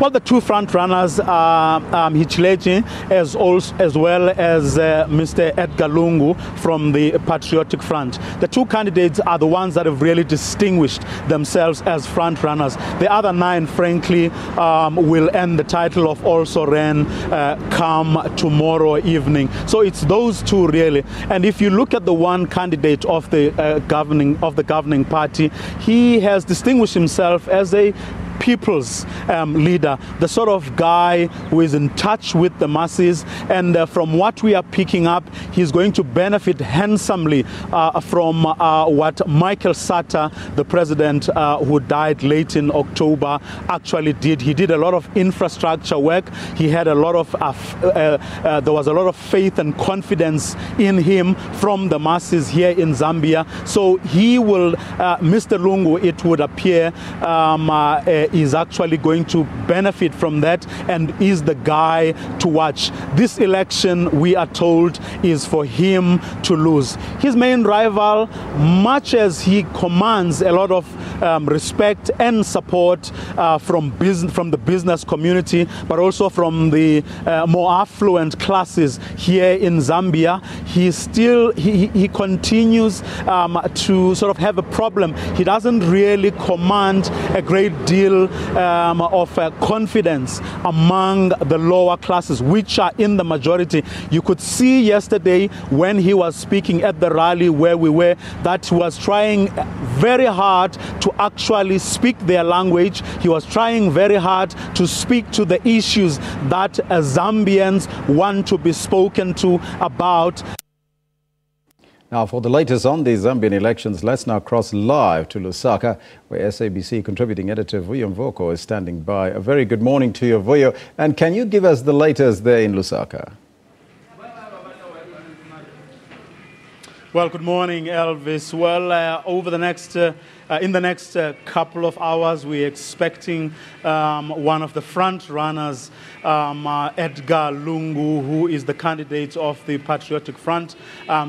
Well, the two front runners are Hichilechi as well as Mr. Edgar Lungu from the Patriotic Front. The two candidates are the ones that have really distinguished themselves as front runners. The other 9, frankly, will end the title of also ran come tomorrow evening. So it's those two really. And if you look at the one candidate of the governing party, he has distinguished himself as a people's leader, the sort of guy who is in touch with the masses, and from what we are picking up, he's going to benefit handsomely from what Michael Sata, the president who died late in October, actually did. He did a lot of infrastructure work. He had a lot of there was a lot of faith and confidence in him from the masses here in Zambia. So he will, Mr. Lungu, it would appear, is actually going to benefit from that and is the guy to watch. This election, we are told, is for him to lose. His main rival, much as he commands a lot of respect and support from the business community, but also from the more affluent classes here in Zambia, he continues to sort of have a problem. He doesn't really command a great deal of confidence among the lower classes, which are in the majority. You could see yesterday when he was speaking at the rally where we were, that he was trying very hard to actually speak their language. He was trying very hard to speak to the issues that Zambians want to be spoken to about. Now, for the latest on the Zambian elections, let's now cross live to Lusaka, where SABC contributing editor Mvuyo Mvoko is standing by. A very good morning to you, Vuyo. And can you give us the latest there in Lusaka? Well, good morning, Elvis. Well, over the next in the next couple of hours, we're expecting one of the front runners, Edgar Lungu, who is the candidate of the Patriotic Front,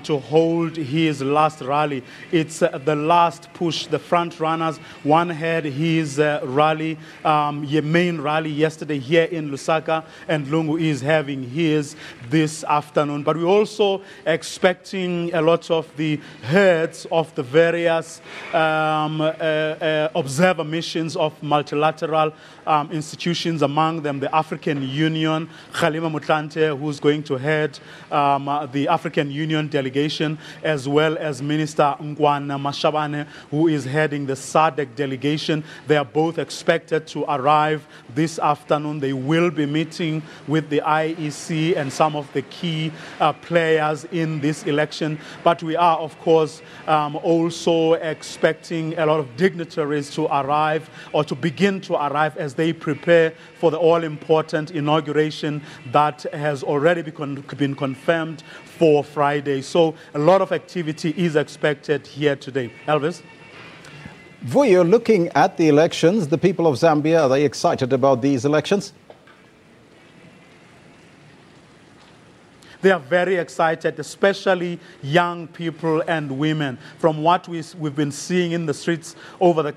to hold his last rally. It's the last push. The front runners, one had his rally, main rally yesterday here in Lusaka, and Lungu is having his this afternoon. But we're also expecting a lot of the heads of the various observer missions of multilateral institutions, among them the African Union, Kgalema Motlanthe, who's going to head the African Union delegation, as well as Minister Ngwana Mashabane, who is heading the SADC delegation. They are both expected to arrive this afternoon. They will be meeting with the IEC and some of the key players in this election. But we are, of course, also expecting a lot of dignitaries to arrive or to begin to arrive as they prepare for the all-important inauguration that has already been confirmed for Friday. So a lot of activity is expected here today. Elvis? Vuyo, looking at the elections, the people of Zambia, are they excited about these elections? They are very excited, especially young people and women. From what we've been seeing in the streets over the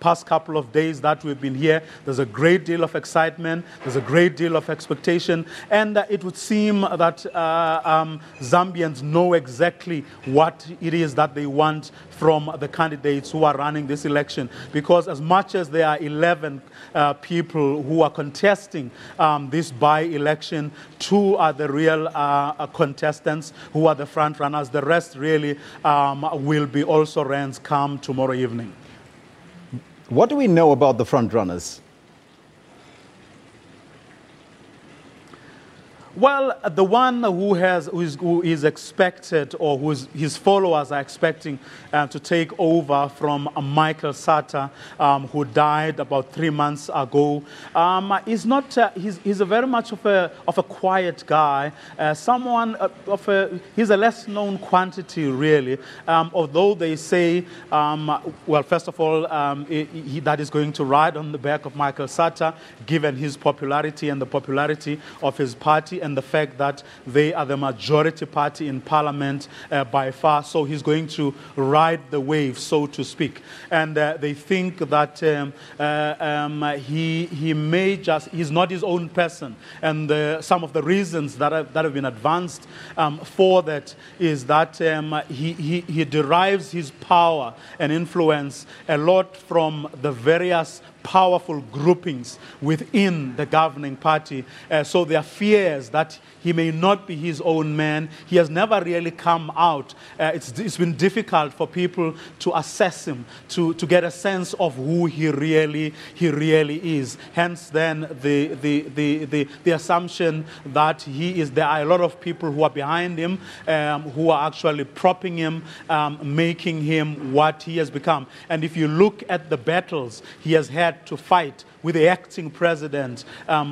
past couple of days that we've been here, there's a great deal of excitement, there's a great deal of expectation, and it would seem that Zambians know exactly what it is that they want from the candidates who are running this election. Because as much as there are 11 people who are contesting this by-election, 2 are the real contestants who are the front runners. The rest really will be also runs come tomorrow evening. What do we know about the front runners? Well, the one who is expected, or his followers are expecting to take over from Michael Sata, who died about 3 months ago, is not. He's a very much of a quiet guy. He's a less known quantity, really. Although they say, well, first of all, that is going to ride on the back of Michael Sata, given his popularity and the popularity of his party. And and the fact that they are the majority party in parliament by far. So he's going to ride the wave, so to speak. And they think that he's not his own person. And some of the reasons that have been advanced for that is that he derives his power and influence a lot from the various powerful groupings within the governing party. So there are fears that he may not be his own man. He has never really come out. It's been difficult for people to assess him, to get a sense of who he really is. Hence then the assumption that there are a lot of people who are behind him, who are actually propping him, making him what he has become. And if you look at the battles he has had to fight with the acting president,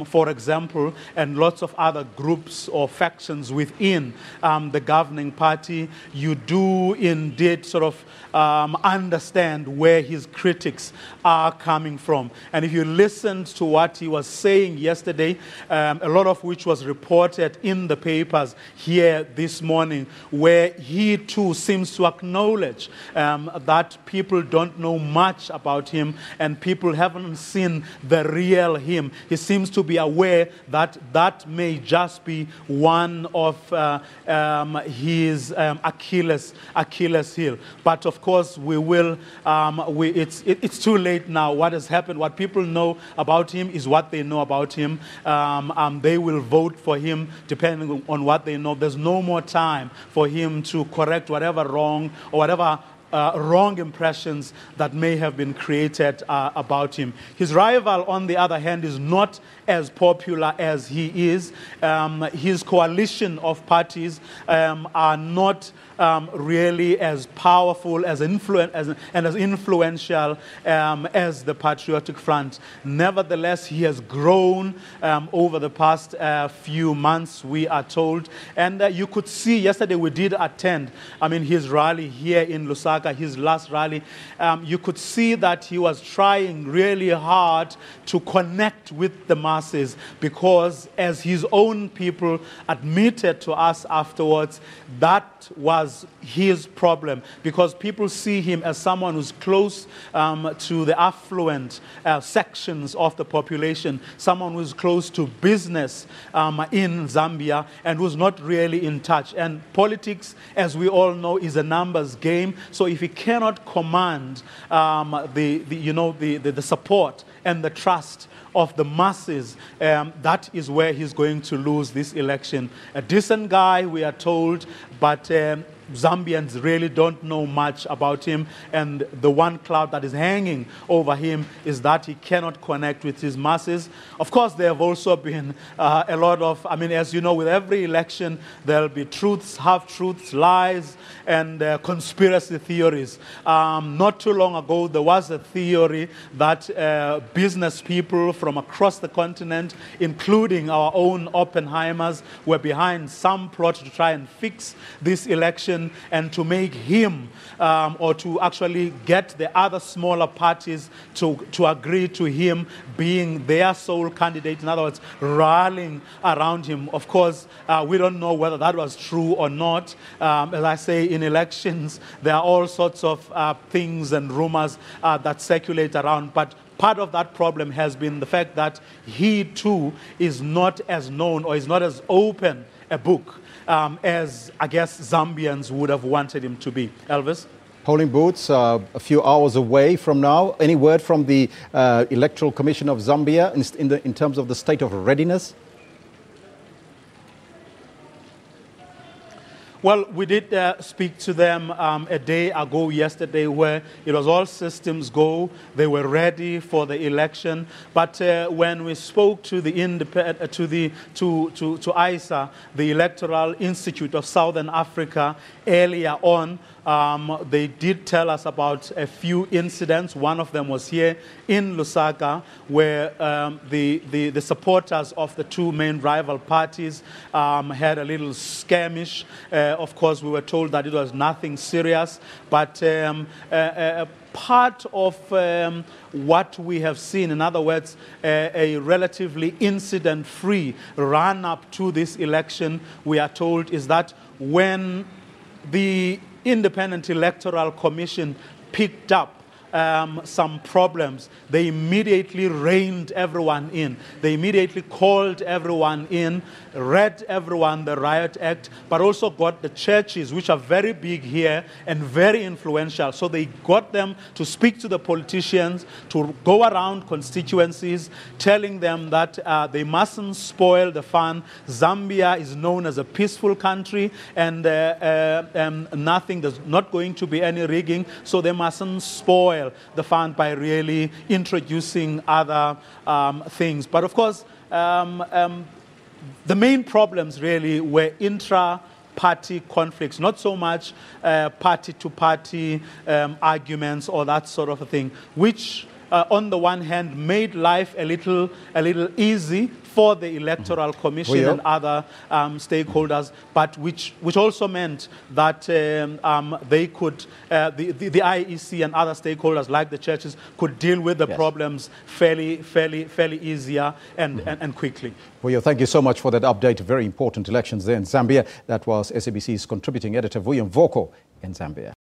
for example, and lots of other groups or factions within the governing party, you do indeed sort of understand where his critics are coming from. And if you listened to what he was saying yesterday, a lot of which was reported in the papers here this morning, where he too seems to acknowledge that people don't know much about him and people haven't seen the real him. He seems to be aware that that may just be one of his Achilles heel. But of course, we will. It's too late now. What has happened? What people know about him is what they know about him. They will vote for him depending on what they know. There's no more time for him to correct whatever wrong or whatever wrong impressions that may have been created about him. His rival, on the other hand, is not as popular as he is. His coalition of parties are not really as powerful, as influential as the Patriotic Front. Nevertheless, he has grown over the past few months, we are told. And you could see, yesterday we did attend, his rally here in Lusaka, his last rally. You could see that he was trying really hard to connect with the masses, because as his own people admitted to us afterwards, that was his problem, because people see him as someone who's close to the affluent sections of the population, someone who's close to business in Zambia and who's not really in touch. And politics, as we all know, is a numbers game. So if he cannot command the support and the trust of the masses, that is where he's going to lose this election. A decent guy, we are told, but Zambians really don't know much about him, and the one cloud that is hanging over him is that he cannot connect with his masses. Of course, there have also been a lot of, as you know, with every election, there'll be truths, half-truths, lies, and conspiracy theories. Not too long ago, there was a theory that business people from across the continent, including our own Oppenheimers, were behind some plot to try and fix this election and to make him, or to actually get the other smaller parties to agree to him being their sole candidate. In other words, rallying around him. Of course, we don't know whether that was true or not. As I say, in elections, there are all sorts of things and rumors that circulate around. But part of that problem has been the fact that he too is not as known, or is not as open a book as I guess Zambians would have wanted him to be. Elvis? Polling booths a few hours away from now. Any word from the Electoral Commission of Zambia in terms of the state of readiness? Well, we did speak to them a day ago yesterday, where it was all systems go. They were ready for the election. But when we spoke to the to ISA, the Electoral Institute of Southern Africa, earlier on, they did tell us about a few incidents. One of them was here in Lusaka, where the supporters of the two main rival parties had a little skirmish. Of course, we were told that it was nothing serious, but part of what we have seen, in other words, a relatively incident-free run-up to this election, we are told, is that when the Independent Electoral Commission picked up some problems, they immediately reined everyone in. They immediately called everyone in, read everyone the Riot Act, but also got the churches, which are very big here and very influential. So they got them to speak to the politicians, to go around constituencies, telling them that they mustn't spoil the fun. Zambia is known as a peaceful country, and nothing, there's not going to be any rigging, so they mustn't spoil the fund by really introducing other things. But of course, the main problems really were intra-party conflicts, not so much party-to-party arguments or that sort of a thing, which on the one hand made life a little easy for the Electoral Commission Vuyo. and other stakeholders, but which also meant that they could, the IEC and other stakeholders like the churches could deal with the problems fairly easier and quickly. Vuyo, thank you so much for that update. Very important elections there in Zambia. That was SABC's contributing editor Mvuyo Mvoko in Zambia.